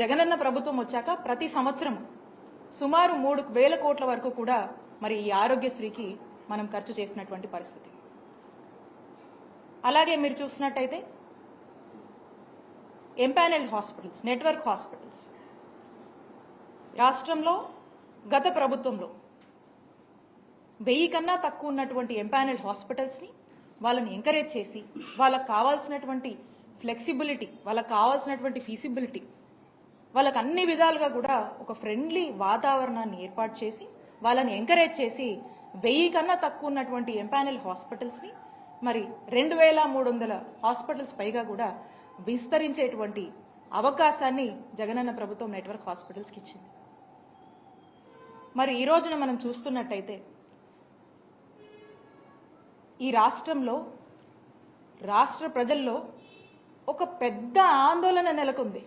జగనన్న ప్రభుత్వం వచ్చాక ప్రతి సంవత్సరం సుమారు 3,000 కోట్ల వరకు కూడా మరి ఈ ఆరోగ్యశ్రీకి మనం ఖర్చు చేసినటువంటి పరిస్థితి. అలాగే మీరు చూసినట్టయితే ఎంపానెల్డ్ హాస్పిటల్స్, నెట్వర్క్ హాస్పిటల్స్ రాష్ట్రంలో గత ప్రభుత్వంలో 1000 కన్నా తక్కువ ఉన్నటువంటి ఎంపానెల్డ్ హాస్పిటల్స్ని వాళ్ళని ఎంకరేజ్ చేసి వాళ్ళకు కావాల్సినటువంటి ఫ్లెక్సిబిలిటీ, వాళ్ళకు కావాల్సినటువంటి ఫీసిబిలిటీ, వాళ్ళకు అన్ని విధాలుగా కూడా ఒక ఫ్రెండ్లీ వాతావరణాన్ని ఏర్పాటు చేసి వాళ్ళని ఎంకరేజ్ చేసి 1000 కన్నా తక్కువ ఉన్నటువంటి ఎంపానెల్ హాస్పిటల్స్ని మరి 2,300 హాస్పిటల్స్ పైగా కూడా విస్తరించేటువంటి అవకాశాన్ని జగనన్న ప్రభుత్వం నెట్వర్క్ హాస్పిటల్స్కి ఇచ్చింది. మరి ఈ రోజున మనం చూస్తున్నట్టయితే ఈ రాష్ట్ర ప్రజల్లో ఒక పెద్ద ఆందోళన నెలకొంది.